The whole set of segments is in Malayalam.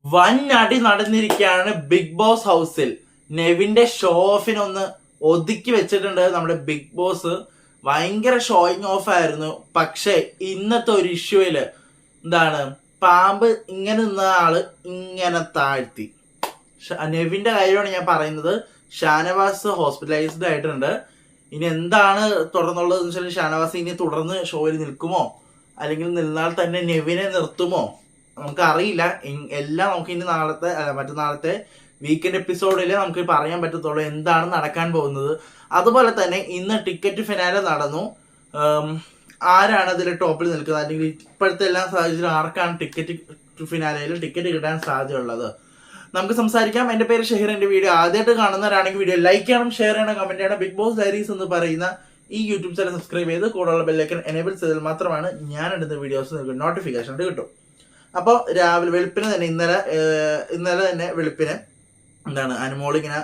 വൻ അടി നടന്നിരിക്കുകയാണ് ബിഗ് ബോസ് ഹൗസിൽ. നെവിന്റെ ഷോ ഓഫിനൊന്ന് ഒതുക്കി വെച്ചിട്ടുണ്ട് നമ്മുടെ ബിഗ് ബോസ്. ഭയങ്കര ഷോയിങ് ഓഫ് ആയിരുന്നു. പക്ഷെ ഇന്നത്തെ ഒരു ഇഷ്യൂയില് പാമ്പ് ഇങ്ങനെ നിന്ന ആള് ഇങ്ങനെ താഴ്ത്തി. നെവിന്റെ കാര്യമാണ് ഞാൻ പറയുന്നത്. ഷാനവാസ് ഹോസ്പിറ്റലൈസ്ഡ് ആയിട്ടുണ്ട്. ഇനി എന്താണ് തുടർന്നുള്ളത് വെച്ചാൽ ഷാനവാസ് ഇനി തുടർന്ന് ഷോയിൽ നിൽക്കുമോ അല്ലെങ്കിൽ നിന്നാൽ തന്നെ നെവിനെ നിർത്തുമോ നമുക്കറിയില്ല. എല്ലാം നമുക്ക് ഇനി മറ്റന്നാളത്തെ വീക്കെൻഡ് എപ്പിസോഡിൽ നമുക്ക് പറയാൻ പറ്റത്തുള്ളൂ എന്താണ് നടക്കാൻ പോകുന്നത്. അതുപോലെ തന്നെ ഇന്ന് ടിക്കറ്റ് ഫിനാലെ നടന്നു. ആരാണ് അതിൽ ടോപ്പിൽ നിൽക്കുന്നത് അല്ലെങ്കിൽ ഇപ്പോഴത്തെ എല്ലാ സാഹചര്യം ആർക്കാണ് ടിക്കറ്റ് ഫിനാലയിൽ ടിക്കറ്റ് കിട്ടാൻ സാധ്യതയുള്ളത് നമുക്ക് സംസാരിക്കാം. എന്റെ പേര് ഷെഹിർ. എന്റെ വീഡിയോ ആദ്യമായിട്ട് കാണുന്നവരാണെങ്കിൽ വീഡിയോ ലൈക്ക് ചെയ്യണം, ഷെയർ ചെയ്യണം, കമന്റ് ചെയ്യണം. ബിഗ് ബോസ് ഡയറീസ് എന്ന് പറയുന്ന ഈ യൂട്യൂബ് ചാനൽ സബ്സ്ക്രൈബ് ചെയ്ത് കൂടെയുള്ള ബെല്ലൈക്കൺ എനേബിൾ ചെയ്താൽ മാത്രമാണ് ഞാൻ എടുത്ത വീഡിയോസ് നിങ്ങൾക്ക് നോട്ടിഫിക്കേഷൻ കിട്ടും. അപ്പോൾ രാവിലെ വെളുപ്പിന് തന്നെ ഇന്നലെ തന്നെ വെളുപ്പിന് അനുമോൾ ഇങ്ങനെ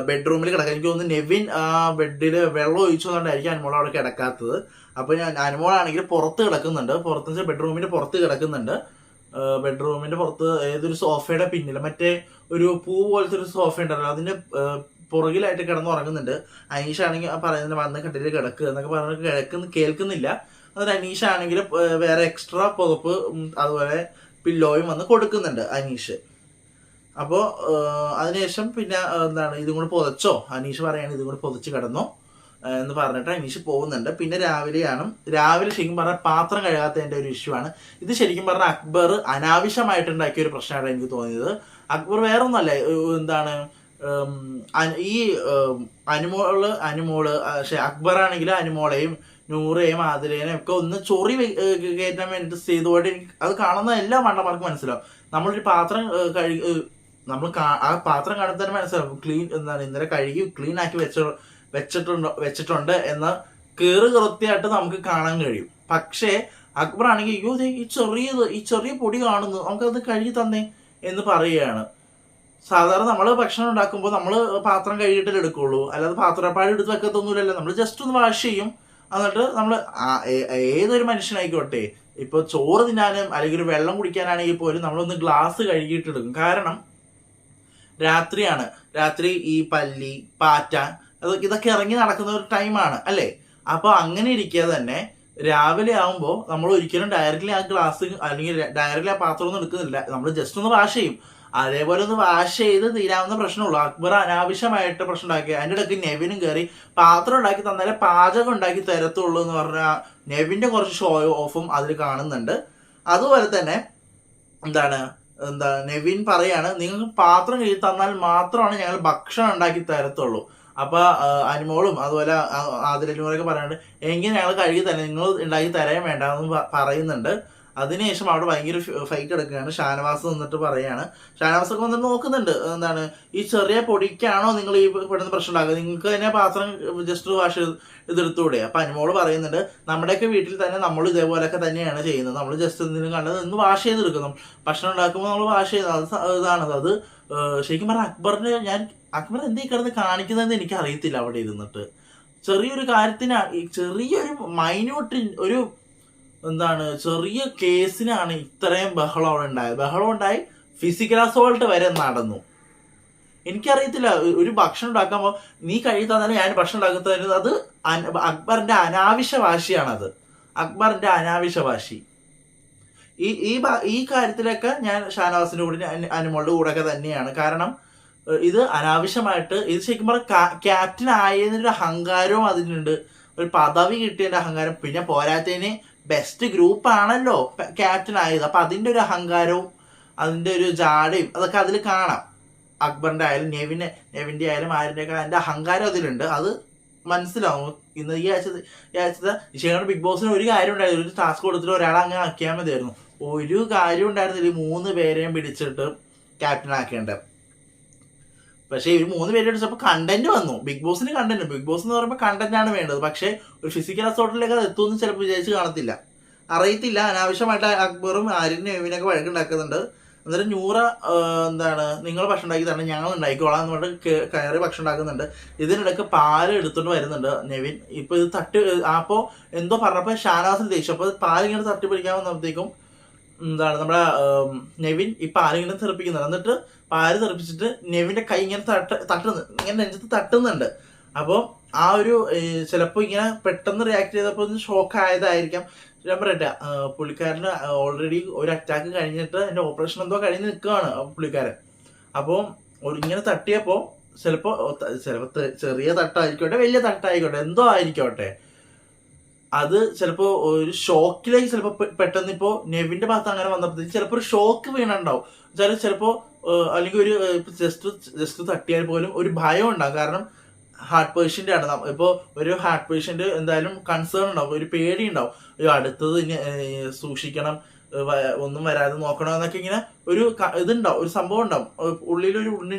ബെഡ്റൂമിൽ കിടക്കുക. എനിക്ക് തോന്നുന്നു നെവിൻ ആ ബെഡിൽ വെള്ളം ഒഴിച്ചുകൊണ്ടായിരിക്കും അനുമോൾ അവിടെ കിടക്കാത്തത്. അപ്പോൾ അനുമോളാണെങ്കിൽ പുറത്ത് കിടക്കുന്നുണ്ട്. പുറത്ത് ബെഡ്റൂമിന്റെ പുറത്ത് കിടക്കുന്നുണ്ട്. ബെഡ്റൂമിന്റെ പുറത്ത് ഏതൊരു സോഫയുടെ പിന്നിൽ മറ്റേ ഒരു പൂ പോലത്തെ ഒരു സോഫ ഉണ്ടല്ലോ അതിന്റെ പുറകിലായിട്ട് കിടന്നുറങ്ങുന്നുണ്ട്. അനീഷ ആണെങ്കിൽ പറയുന്നത് വന്ന് കട്ടിൽ കിടക്കുക എന്നൊക്കെ പറഞ്ഞ് കേൾക്കുന്നില്ല. എന്നിട്ട് അനീഷ ആണെങ്കിൽ വേറെ എക്സ്ട്രാ പുതപ്പ് അതുപോലെ പില്ലോയും വന്ന് കൊടുക്കുന്നുണ്ട് അനീഷ്. അപ്പോൾ അതിനുശേഷം പിന്നെ ഇതും കൂടെ പുതച്ചോ, അനീഷ് പറയാണ് ഇതും കൂടെ പുതച്ച് കിടന്നോ എന്ന് പറഞ്ഞിട്ട് അനീഷ് പോകുന്നുണ്ട്. പിന്നെ രാവിലെ ശരിക്കും പറഞ്ഞാൽ പാത്രം കഴുകാത്തതിന്റെ ഒരു ഇഷ്യൂ ആണ് ഇത്. ശരിക്കും പറഞ്ഞാൽ അക്ബർ അനാവശ്യമായിട്ടുണ്ടാക്കിയ ഒരു പ്രശ്നമാണ് എനിക്ക് തോന്നിയത്. അക്ബർ വേറെ ഒന്നല്ല, ഈ അനുമോള് അക്ബർ ആണെങ്കിൽ അനുമോളെയും നൂറേയും ആതിരേനെയും ഒക്കെ ഒന്ന് ചൊറി കയറ്റാൻ വേണ്ടിട്ട് ചെയ്തുകൊണ്ട് എനിക്ക് അത് കാണുന്ന എല്ലാ മണ്ടന്മാർക്കും മനസ്സിലാവും. നമ്മളൊരു പാത്രം ആ പാത്രം കാണുമ്പോൾ തന്നെ മനസ്സിലാവും ക്ലീൻ ഇന്നലെ കഴുകി ക്ലീൻ ആക്കി വെച്ചിട്ടുണ്ട് എന്ന് കൃത്യമായിട്ട് നമുക്ക് കാണാൻ കഴിയും. പക്ഷേ അക്ബർ ആണെങ്കിൽ അയ്യോ ഈ ചെറിയ പൊടി കാണുന്നു, നമുക്കത് കഴുകി തന്നേ എന്ന് പറയുകയാണ്. സാധാരണ നമ്മൾ ഭക്ഷണം ഉണ്ടാക്കുമ്പോൾ നമ്മൾ പാത്രം കഴുകിയിട്ടേ എടുക്കുള്ളൂ, അല്ലാതെ പാത്രപ്പാട് എടുത്ത് വെക്കത്തൊന്നുമില്ലല്ലോ. നമ്മൾ ജസ്റ്റ് ഒന്ന് വാഷ് ചെയ്യും. എന്നിട്ട് നമ്മൾ ഏതൊരു മനുഷ്യനായിക്കോട്ടെ, ഇപ്പൊ ചോറ് തിന്നാനും അല്ലെങ്കിൽ ഒരു വെള്ളം കുടിക്കാനാണെങ്കിൽ പോലും നമ്മളൊന്ന് ഗ്ലാസ് കഴുകിയിട്ടെടുക്കും. കാരണം രാത്രി ഈ പല്ലി, പാറ്റ ഇതൊക്കെ ഇറങ്ങി നടക്കുന്ന ഒരു ടൈമാണ് അല്ലേ. അപ്പൊ അങ്ങനെ ഇരിക്കുക തന്നെ രാവിലെ ആവുമ്പോൾ നമ്മൾ ഒരിക്കലും ഡയറക്റ്റ്ലി ആ ഗ്ലാസ് അല്ലെങ്കിൽ ഡയറക്റ്റ്ലി ആ പാത്രം ഒന്നും എടുക്കുന്നില്ല, നമ്മൾ ജസ്റ്റ് ഒന്ന് വാഷ് ചെയ്യും. അതേപോലെ ഒന്ന് വാഷ് ചെയ്ത് തീരാവുന്ന പ്രശ്നമുള്ളൂ. അക്ബർ അനാവശ്യമായിട്ട് പ്രശ്നം ഉണ്ടാക്കി. അതിൻ്റെ ഇടയ്ക്ക് നെവിനും കയറി പാത്രം ഉണ്ടാക്കി തന്നാലേ പാചകം ഉണ്ടാക്കി തരത്തുള്ളൂ എന്ന് പറഞ്ഞാൽ നെവിന്റെ കുറച്ച് ഷോ ഓഫും അതിൽ കാണുന്നുണ്ട്. അതുപോലെ തന്നെ നെവിൻ പറയാണ് നിങ്ങൾക്ക് പാത്രം കഴുകി തന്നാൽ മാത്രമാണ് ഞങ്ങൾ ഭക്ഷണം ഉണ്ടാക്കി തരത്തുള്ളൂ. അപ്പൊ അനുമോളും അതുപോലെ ആതിരൂരൊക്കെ പറയാണ്ട് എങ്കിൽ ഞങ്ങൾ കഴുകി തന്നെ നിങ്ങൾ ഉണ്ടാക്കി തരാൻ വേണ്ട എന്ന് പറയുന്നുണ്ട്. അതിനുശേഷം അവിടെ ഭയങ്കര ഫൈറ്റ് എടുക്കുകയാണ്. ഷാനവാസ് നിന്നിട്ട് പറയാണ്, ഷാനവാസ് ഒക്കെ വന്നിട്ട് നോക്കുന്നുണ്ട് ഈ ചെറിയ പൊടിക്കാണോ നിങ്ങൾ ഈ പെടുന്ന പ്രശ്നം ഉണ്ടാക്കുക, നിങ്ങൾക്ക് തന്നെ പാത്രം ജസ്റ്റ് വാഷ് ഇതെടുത്തൂടെ. അപ്പൊ അനുമോള് പറയുന്നുണ്ട് നമ്മുടെയൊക്കെ വീട്ടിൽ തന്നെ നമ്മൾ ഇതേപോലെയൊക്കെ തന്നെയാണ് ചെയ്യുന്നത്, നമ്മൾ ജസ്റ്റ് എന്തെങ്കിലും കണ്ടത് ഒന്ന് വാഷ് ചെയ്തെടുക്കുന്നു, ഭക്ഷണം ഉണ്ടാക്കുമ്പോൾ നമ്മൾ വാഷ് ചെയ്യുന്നത് ഇതാണത്. അത് ശരിക്കും പറഞ്ഞാൽ അക്ബർ എന്തേ കിടന്ന് കാണിക്കുന്നതെന്ന് എനിക്ക് അറിയത്തില്ല. അവിടെ ഇരുന്നിട്ട് ചെറിയൊരു കാര്യത്തിന് ചെറിയൊരു മൈന്യൂട്ട് ഒരു ചെറിയ കേസിനാണ് ഇത്രയും ബഹളം ഉണ്ടായി ഫിസിക്കൽ അസോൾട്ട് വരെ നടന്നു. എനിക്കറിയത്തില്ല, ഒരു ഭക്ഷണം ഉണ്ടാക്കുമ്പോൾ നീ കഴുകി തന്നാലും ഞാൻ ഭക്ഷണം ഉണ്ടാക്കുന്നത് അത് അക്ബറിന്റെ അനാവശ്യ വാശിയാണത്. അക്ബറിന്റെ അനാവശ്യ വാശി. ഈ കാര്യത്തിലൊക്കെ ഞാൻ ഷാനവാസിന്റെ കൂടെ അനുമോളുടെ കൂടെ ഒക്കെ തന്നെയാണ്. കാരണം ഇത് അനാവശ്യമായിട്ട് ഇത് ശരിക്കും പറഞ്ഞാൽ ക്യാപ്റ്റൻ ആയതിന്റെ അഹങ്കാരവും അതിനുണ്ട്, ഒരു പദവി കിട്ടിയതിന്റെ അഹങ്കാരം. പിന്നെ പോരാത്തതിന് ബെസ്റ്റ് ഗ്രൂപ്പ് ആണല്ലോ ക്യാപ്റ്റൻ ആയത്. അപ്പൊ അതിന്റെ ഒരു അഹങ്കാരവും അതിന്റെ ഒരു ജാടയും അതൊക്കെ അതിൽ കാണാം. അക്ബറിന്റെ ആയാലും നെവിന്റെ ആയാലും ആരിന്റെ ഒക്കെ അതിന്റെ അഹങ്കാരം അതിലുണ്ട്. അത് മനസ്സിലാവും. ഇന്ന് ഈ ആഴ്ചത്തെ ശരിയാണ് ബിഗ് ബോസിന് ഒരു കാര്യം ഉണ്ടായിരുന്നു, ഒരു ടാസ്ക് കൊടുത്തിട്ട് ഒരാളെ അങ്ങനെ ആക്കിയാൽ മതിയായിരുന്നു. ഒരു കാര്യം ഉണ്ടായിരുന്നില്ല 3 പേരെയും പിടിച്ചിട്ട് ക്യാപ്റ്റൻ ആക്കേണ്ടത്. പക്ഷേ ഇവർ 3 പേരെ അടിച്ചപ്പോൾ കണ്ടന്റ് വന്നു. ബിഗ് ബോസിന് കണ്ടന്റ്, ബിഗ് ബോസ് എന്ന് പറയുമ്പോൾ കണ്ടന്റ് ആണ് വേണ്ടത്. പക്ഷേ ഒരു ഫിസിക്കൽ അസോൾട്ടിലേക്ക് അത് എത്തുമെന്ന് ചിലപ്പോൾ വിചാരിച്ച് കാണത്തില്ല, അറിയത്തില്ല. അനാവശ്യമായിട്ട് അക്ബറും ആര്യനും എവിനൊക്കെ വഴക്കുണ്ടാക്കുന്നുണ്ട്. എന്നിട്ട് നൂറ നിങ്ങൾ ഭക്ഷണം ഉണ്ടാക്കി തന്നെ ഞങ്ങൾ ഉണ്ടാക്കിക്കോളാം എന്ന് പറഞ്ഞിട്ട് കയറി ഭക്ഷണം ഉണ്ടാക്കുന്നുണ്ട്. ഇതിനിടയ്ക്ക് പാല് എടുത്തുകൊണ്ട് വരുന്നുണ്ട് നെവിൻ. ഇപ്പൊ ഇത് അപ്പോൾ എന്തോ പറഞ്ഞപ്പോൾ ഷാനവാസിന് ദേഷ്യം. അപ്പോൾ പാലിങ്ങനെ തട്ടി പിടിക്കാൻ വന്നപ്പോഴത്തേക്കും എന്താണ് നമ്മുടെ നെവിൻ ഈ പാലിങ്ങനെ തെറിപ്പിക്കുന്നുണ്ട്. എന്നിട്ട് പാല് തെറിപ്പിച്ചിട്ട് നെവിന്റെ കൈ ഇങ്ങനെ തട്ടുന്നു, ഇങ്ങനെ നെഞ്ചത്ത് തട്ടുന്നുണ്ട്. അപ്പോൾ ആ ഒരു ചിലപ്പോൾ ഇങ്ങനെ പെട്ടെന്ന് റിയാക്ട് ചെയ്തപ്പോൾ ഒന്ന് ഷോക്ക് ആയതായിരിക്കാം. ഞാൻ പറയട്ടെ, പുള്ളിക്കാരന് ഓൾറെഡി ഒരു അറ്റാക്ക് കഴിഞ്ഞിട്ട് എൻ്റെ ഓപ്പറേഷൻ എന്തോ കഴിഞ്ഞ് നിൽക്കുകയാണ് പുള്ളിക്കാരൻ. അപ്പോൾ ഇങ്ങനെ തട്ടിയപ്പോൾ ചിലപ്പോൾ ചെറിയ തട്ടായിക്കോട്ടെ വലിയ തട്ടായിക്കോട്ടെ എന്തോ ആയിക്കോട്ടെ, അത് ചിലപ്പോ ഒരു ഷോക്കിലേക്ക് ചിലപ്പോ പെട്ടെന്ന് ഇപ്പോ നെവിന്റെ ഭാഗത്ത് അങ്ങനെ വന്നപ്പോഴത്തേക്ക് ചിലപ്പോ ഒരു ഷോക്ക് വീണുണ്ടാവും. ചിലപ്പോ അല്ലെങ്കിൽ ഒരു ജസ്റ്റ് തട്ടിയാൽ പോലും ഒരു ഭയം ഉണ്ടാവും. കാരണം ഹാർട്ട് പേഷ്യന്റ് ആണ്. ഇപ്പോ ഒരു ഹാർട്ട് പേഷ്യന്റ് എന്തായാലും കൺസേൺ ഉണ്ടാവും, ഒരു പേടി ഉണ്ടാവും. അടുത്തത് ഇനി സൂക്ഷിക്കണം, ഒന്നും വരാതെ നോക്കണം എന്നൊക്കെ ഇങ്ങനെ ഒരു ഇതുണ്ടാവും, ഒരു സംഭവം ഉണ്ടാവും. ഉള്ളിന്റെ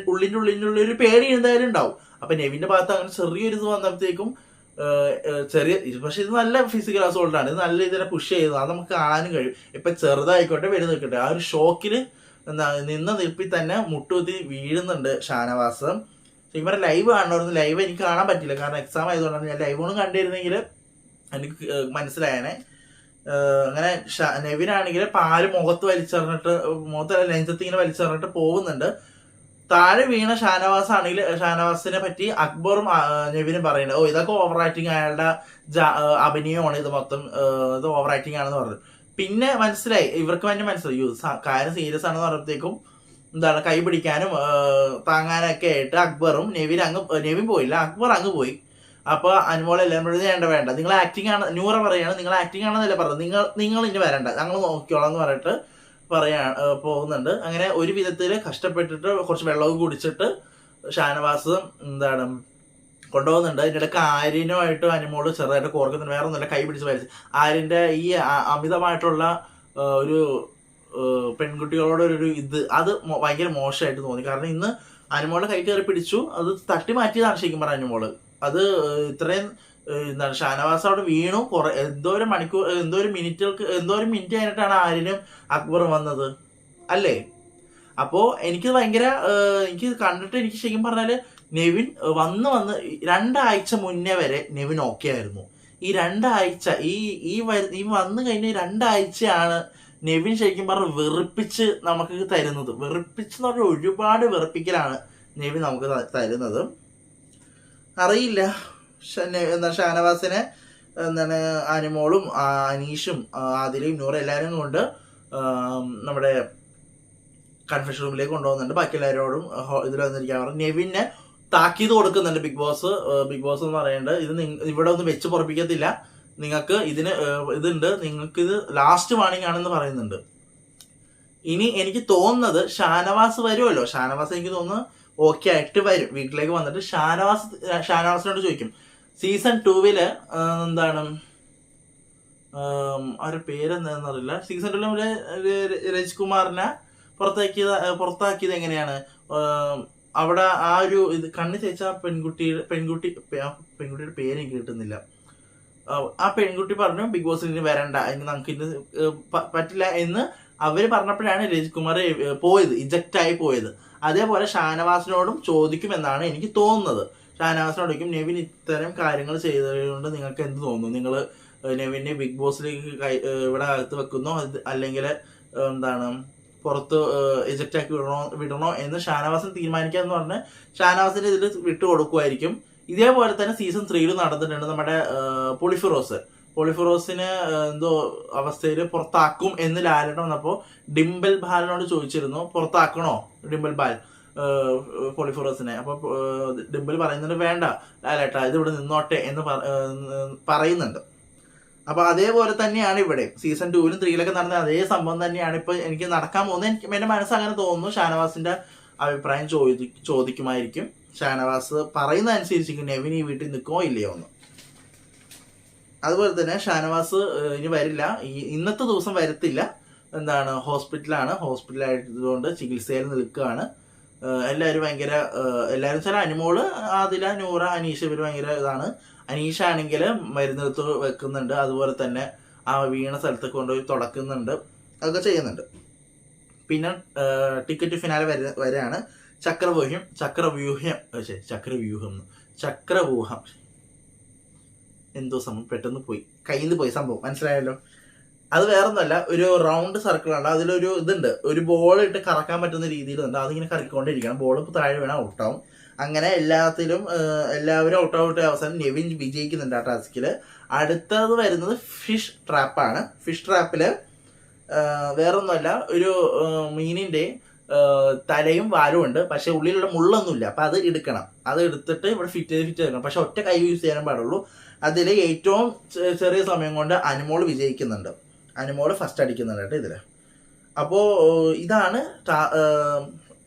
ഉള്ളിൻ്റെ ഒരു പേടി എന്തായാലും ഉണ്ടാവും. അപ്പൊ നെവിന്റെ ഭാഗത്ത് അങ്ങനെ ചെറിയൊരു ഇത് വന്നപ്പോഴത്തേക്കും പക്ഷെ ഇത് നല്ല ഫിസിക്കൽ അസോൾട്ട് ആണ്. ഇത് നല്ല രീതിയിൽ പുഷ് ചെയ്തത്, അത് നമുക്ക് കാണാനും കഴിയും. ഇപ്പൊ ചെറുതായിക്കോട്ടെ വലുതായിക്കോട്ടെ, ആ ഒരു ഷോക്കിൽ നിന്ന നിൽപ്പിൽ തന്നെ മുട്ടുകുത്തി വീഴുന്നുണ്ട് ഷാനവാസ്. ശരിക്കും പറഞ്ഞാൽ ലൈവ് കാണണമായിരുന്നു. ലൈവ് എനിക്ക് കാണാൻ പറ്റില്ല, കാരണം എക്സാം ആയതുകൊണ്ടാണ്. ഞാൻ ലൈവ് ഒന്നും കണ്ടിരുന്നെങ്കിൽ എനിക്ക് മനസ്സിലായനെ. അങ്ങനെ നെവിനാണെങ്കിൽ പാല് മുഖത്തല്ല നെഞ്ചത്ത് ഇങ്ങനെ വലിച്ചെറിഞ്ഞിട്ട് പോകുന്നുണ്ട്. താഴെ വീണ ഷാനവാസ് ആണെങ്കിൽ ഷാനവാസിനെ പറ്റി അക്ബറും നെവിനും പറയുന്നത്, ഇതൊക്കെ ഓവർ ആക്ടിങ്, അയാളുടെ അഭിനയമാണ് ഇത് മൊത്തം, ഇത് ഓവർ ആക്ടിങ് ആണെന്ന് പറഞ്ഞു. പിന്നെ മനസ്സിലായി, ഇവർക്ക് തന്നെ മനസ്സിലായി കാര്യം സീരിയസ് ആണെന്ന് പറഞ്ഞപ്പോഴത്തേക്കും എന്താണ് കൈ പിടിക്കാനും താങ്ങാനൊക്കെ ആയിട്ട് അക്ബറും നെവിൻ പോയില്ല, അക്ബർ അങ്ങ് പോയി. അപ്പൊ അനുമോളെല്ലാം വേണ്ട, നിങ്ങൾ ആക്ടിങ് ആണ്, നൂറ പറയാണ് നിങ്ങൾ ആക്ടിങ് ആണെന്നല്ലേ പറഞ്ഞത്, നിങ്ങൾ ഇനി വരണ്ട, ഞങ്ങൾ നോക്കിക്കോളാം എന്ന് പറഞ്ഞിട്ട് പോകുന്നുണ്ട്. അങ്ങനെ ഒരു വിധത്തിൽ കഷ്ടപ്പെട്ടിട്ട് കുറച്ച് വെള്ളവും കുടിച്ചിട്ട് ഷാനവാസ് എന്താണ് കൊണ്ടുപോകുന്നുണ്ട്. ഇതിനിടയ്ക്ക് ആര്യനുമായിട്ട് അനുമോള് ചെറുതായിട്ട് കോർക്കുന്നുണ്ട്. വേറെ ഒന്നുമില്ല, കൈ പിടിച്ച് വലിച്ച്. ആര്യന്റെ ഈ അമിതമായിട്ടുള്ള ഒരു പെൺകുട്ടികളോടൊരു അത് ഭയങ്കര മോശമായിട്ട് തോന്നി. കാരണം ഇന്ന് അനുമോളുടെ കൈ കയറി പിടിച്ചു, അത് തട്ടി മാറ്റിയതാണ് ശരിക്കും പറഞ്ഞ അനുമോള്. അത് ഇത്രയും എന്താണ് ഷാനവാസ് അവിടെ വീണു, എന്തോ ഒരു മിനിറ്റ് കഴിഞ്ഞിട്ടാണ് ആര്യനും അക്ബറും വന്നത് അല്ലേ. അപ്പോ എനിക്ക് ഭയങ്കര എനിക്ക് കണ്ടിട്ട് എനിക്ക് ശരിക്കും പറഞ്ഞാല് നെവിൻ വന്ന് 2 ആഴ്ച മുന്നേ വരെ നെവിൻ ഓക്കെ ആയിരുന്നു. ഈ 2 ആഴ്ച ഈ വന്നു കഴിഞ്ഞ 2 ആഴ്ചയാണ് നെവിൻ ശരിക്കും പറഞ്ഞ വെറുപ്പിച്ച് നമുക്ക് തരുന്നത്. വെറുപ്പിച്ചെന്ന് പറഞ്ഞാൽ ഒരുപാട് വെറുപ്പിക്കലാണ് നെവിൻ നമുക്ക് തരുന്നത്. അറിയില്ല ഷാനവാസിനെ എന്താണ് അനുമോളും അനീഷും ആദിലയും നൂറും എല്ലാവരും കൊണ്ട് നമ്മുടെ കൺഫെഷൻ റൂമിലേക്ക് കൊണ്ടുപോകുന്നുണ്ട്. ബാക്കി എല്ലാവരോടും ഇതിൽ വന്നിരിക്കാൻ പറഞ്ഞു. നെവിനെ താക്കീത് കൊടുക്കുന്നുണ്ട് ബിഗ് ബോസ് എന്ന് പറയുന്നുണ്ട്, ഇത് ഇവിടെ ഒന്നും വെച്ച് പൊറപ്പിക്കത്തില്ല, നിങ്ങൾക്ക് ഇതിന് ഇതുണ്ട്, നിങ്ങൾക്ക് ഇത് ലാസ്റ്റ് വാണിംഗ് ആണെന്ന് പറയുന്നുണ്ട്. ഇനി എനിക്ക് തോന്നുന്നത് ഷാനവാസ് വരുമല്ലോ, ഷാനവാസ് എനിക്ക് തോന്നുന്നു ഓക്കെ ആയിട്ട് വരും, വീട്ടിലേക്ക് വന്നിട്ട് ഷാനവാസിനോട് ചോദിക്കും സീസൺ 2 എന്താണ് അവരുടെ പേരെന്താണെന്നറിയില്ല. സീസൺ 2 രജ്കുമാറിനെ പുറത്താക്കിയത് എങ്ങനെയാണ്, അവിടെ ആ ഒരു ഇത് കണ്ണു ചേച്ച പെൺകുട്ടിയുടെ പേര് എനിക്ക് കിട്ടുന്നില്ല. ആ പെൺകുട്ടി പറഞ്ഞു ബിഗ് ബോസിൽ ഇനി വരണ്ട, നമുക്ക് ഇന്ന് പറ്റില്ല എന്ന് അവര് പറഞ്ഞപ്പോഴാണ് രജ്കുമാർ പോയത്, ഇജക്റ്റ് ആയി പോയത്. അതേപോലെ ഷാനവാസിനോടും ചോദിക്കുമെന്നാണ് എനിക്ക് തോന്നുന്നത്. ഷാനവാസിനോട് ചോദിക്കും, നെവിൻ ഇത്തരം കാര്യങ്ങൾ ചെയ്തതുകൊണ്ട് നിങ്ങൾക്ക് എന്ത് തോന്നുന്നു, നിങ്ങൾ നെവിനെ ബിഗ് ബോസിലേക്ക് ഇവിടെ അകത്ത് വെക്കുന്നോ അല്ലെങ്കിൽ എന്താണ് പുറത്ത് എജക്റ്റ് ആക്കി വിടണോ എന്ന് ഷാനവാസിന് തീരുമാനിക്കാന്ന് പറഞ്ഞ് ഷാനവാസിന്റെ ഇതിൽ വിട്ടു കൊടുക്കുമായിരിക്കും. ഇതേപോലെ തന്നെ സീസൺ 3 നടന്നിട്ടുണ്ട് നമ്മുടെ പൊളിഫിറോസിന് എന്തോ അവസ്ഥയിൽ പുറത്താക്കും എന്ന് ലാലേട്ടൻ വന്നപ്പോൾ ഡിംപിൾ ബാലിനോട് ചോദിച്ചിരുന്നു പുറത്താക്കണോ ഡിംപിൾ ബാൽ പൊളിഫിറോസിനെ. അപ്പൊ ഡിംപിൾ പറയുന്നുണ്ട് വേണ്ട ലാലേട്ട, ഇത് ഇവിടെ നിന്നോട്ടെ എന്ന് പറയുന്നുണ്ട്. അപ്പൊ അതേപോലെ തന്നെയാണ് ഇവിടെ സീസൺ 2ലും 3 നടന്ന അതേ സംഭവം തന്നെയാണ് ഇപ്പൊ എനിക്ക് നടക്കാൻ പോകുന്നത്. എന്റെ മനസ്സങ്ങനെ തോന്നുന്നു. ഷാനവാസിന്റെ അഭിപ്രായം ചോദിക്കുമായിരിക്കും. ഷാനവാസ് പറയുന്ന അനുസരിച്ച് നെവിൻ ഈ വീട്ടിൽ നിൽക്കോ ഇല്ലയോ എന്ന്. അതുപോലെ തന്നെ ഷാനവാസ് ഇനി വരില്ല, ഇന്നത്തെ ദിവസം വരത്തില്ല. എന്താണ് ഹോസ്പിറ്റലായതുകൊണ്ട് ചികിത്സയിൽ നിൽക്കുകയാണ്. എല്ലാവരും ഭയങ്കര എല്ലാവരും ചില അനുമോള് ആദില നൂറ അനീഷ ഇവർ ഭയങ്കര ഇതാണ്. അനീഷ ആണെങ്കിൽ മരുന്നെടുത്ത് വെക്കുന്നുണ്ട്, അതുപോലെ തന്നെ ആ വീണ സ്ഥലത്തൊക്കെ കൊണ്ടുപോയി തുടക്കുന്നുണ്ട്, അതൊക്കെ ചെയ്യുന്നുണ്ട്. പിന്നെ ടിക്കറ്റ് ഫിനാലെ വരെയാണ്. ചക്രവ്യൂഹം എന്തോ സംഭവം പെട്ടെന്ന് പോയി കയ്യിൽ നിന്ന് പോയി സംഭവം മനസ്സിലായല്ലോ. അത് വേറൊന്നുമല്ല, ഒരു റൗണ്ട് സർക്കിൾ ഉണ്ട്, അതിലൊരു ഇതുണ്ട്, ഒരു ബോൾ ഇട്ട് കറക്കാൻ പറ്റുന്ന രീതിയിലുണ്ട്, അതിങ്ങനെ കറക്കിക്കൊണ്ടിരിക്കണം, ബോൾ ഇപ്പോൾ താഴെ വീണാൽ ഔട്ടാവും. അങ്ങനെ എല്ലാവരും ഔട്ട് അവസാനം നെവിൻ വിജയിക്കുന്നുണ്ട് ആ ടാസ്കിൽ. അടുത്തത് വരുന്നത് ഫിഷ് ട്രാപ്പാണ്. ഫിഷ് ട്രാപ്പിൽ വേറൊന്നുമല്ല, ഒരു മീനിന്റെ തലയും വാലും ഉണ്ട്, പക്ഷെ ഉള്ളിലുള്ള മുള്ളൊന്നുമില്ല. അപ്പൊ അത് എടുക്കണം, അത് എടുത്തിട്ട് ഇവിടെ ഫിറ്റ് ചെയ്യണം. പക്ഷെ ഒറ്റ കൈ യൂസ് ചെയ്യാൻ പാടുള്ളൂ. അതിൽ ഏറ്റവും ചെറിയ സമയം കൊണ്ട് അനുമോൾ വിജയിക്കുന്നുണ്ട്. അനുമോൾ ഫസ്റ്റ് അടിക്കുന്നുണ്ട് കേട്ടോ ഇതില്. അപ്പോ ഇതാണ്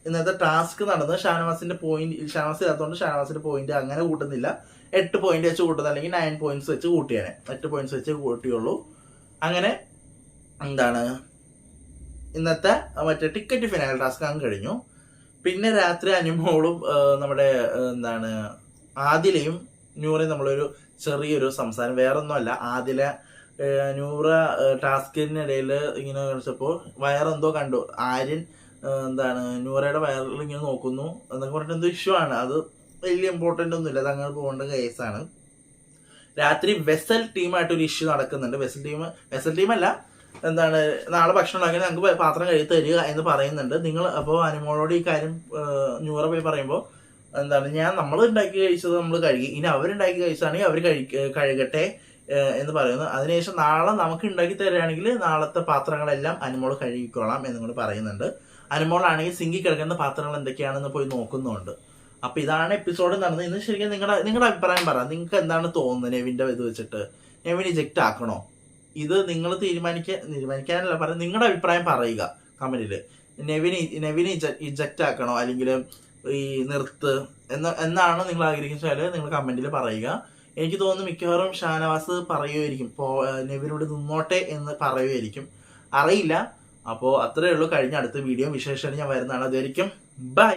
ഇന്നത്തെ ടാസ്ക് നടന്നത്. ഷാനവാസിന്റെ പോയിന്റ്, ഷാനവാസ് ഇല്ലാത്തതുകൊണ്ട് ഷാനവാസിന്റെ പോയിന്റ് അങ്ങനെ കൂട്ടുന്നില്ല. 8 പോയിന്റ് വെച്ച് കൂട്ടുന്നത്, അല്ലെങ്കിൽ 9 പോയിന്റ്സ് വെച്ച് കൂട്ടിയാണ്. 8 പോയിന്റ്സ് വെച്ച് കൂട്ടിയുള്ളൂ. അങ്ങനെ ഇന്നത്തെ മറ്റേ ടിക്കറ്റ് ഫിനാൽ ടാസ്ക് അങ്ങ് കഴിഞ്ഞു. പിന്നെ രാത്രി അനുമോളും നമ്മുടെ ആദിലയും നൂറയും നമ്മളൊരു ചെറിയൊരു സംസാരം, വേറൊന്നുമല്ല, ആദില നൂറ ടാസ്കിനിടയിൽ ഇങ്ങനെ കളിച്ചപ്പോൾ വയറെന്തോ കണ്ടു. ആര്യൻ നൂറയുടെ വയറിൽ ഇങ്ങനെ നോക്കുന്നു എന്നൊക്കെ പറഞ്ഞിട്ട് എന്തോ ഇഷ്യൂ ആണ്. അത് വലിയ ഇമ്പോർട്ടൻ്റ് ഒന്നുമില്ല, അത് അങ്ങനെ പോകേണ്ട കേസാണ്. രാത്രി വെസൽ ടീമായിട്ട് ഒരു ഇഷ്യൂ നടക്കുന്നുണ്ട്. വെസൽ ടീമല്ല, നാളെ ഭക്ഷണം ഉണ്ടാക്കി ഞങ്ങൾക്ക് പാത്രം കഴുകി തരിക എന്ന് പറയുന്നുണ്ട്. നിങ്ങൾ അപ്പോൾ അനുമോളോട് ഈ കാര്യം നൂറ പോയി പറയുമ്പോൾ നമ്മൾ ഉണ്ടാക്കി കഴിച്ചത് നമ്മൾ കഴുകി, ഇനി അവരുണ്ടാക്കി കഴിച്ചതാണെങ്കിൽ അവർ കഴുകട്ടെ എന്ന് പറയുന്നു. അതിനുശേഷം നാളെ നമുക്ക് ഉണ്ടാക്കി തരികയാണെങ്കിൽ നാളത്തെ പാത്രങ്ങളെല്ലാം അനുമോൾ കഴുകിക്കോളാം എന്നും കൂടി പറയുന്നുണ്ട്. അനുമോളാണെങ്കിൽ സിങ്കി കിടക്കുന്ന പാത്രങ്ങൾ എന്തൊക്കെയാണെന്ന് പോയി നോക്കുന്നുണ്ട്. അപ്പൊ ഇതാണ് എപ്പിസോഡ് നടന്നത്. ഇന്ന് ശരിക്കും നിങ്ങളുടെ അഭിപ്രായം പറ. നിങ്ങൾക്ക് എന്താണ് തോന്നുന്നത് നെവിന്റെ ഇത് വെച്ചിട്ട്? നെവിൻ ഇജക്റ്റ് ആക്കണോ? ഇത് നിങ്ങൾ തീരുമാനിക്കാനല്ല പറയുന്നത്, നിങ്ങളുടെ അഭിപ്രായം പറയുക കമന്റില്. നെവിന് ഇജക്റ്റ് ആക്കണോ അല്ലെങ്കിൽ ഈ നിർത്ത് എന്നാണ് നിങ്ങൾ ആഗ്രഹിച്ചാൽ നിങ്ങൾ കമന്റിൽ പറയുക. എനിക്ക് തോന്നുന്നു മിക്കവാറും ഷാനവാസ് പറയുമായിരിക്കും, നെവിനോട് നിന്നോട്ടെ എന്ന് പറയുമായിരിക്കും, അറിയില്ല. അപ്പോൾ അത്രയേ ഉള്ളൂ. കഴിഞ്ഞ അടുത്ത വീഡിയോ വിശേഷം ഞാൻ വരുന്നതാണ്. അതായിരിക്കും. ബൈ.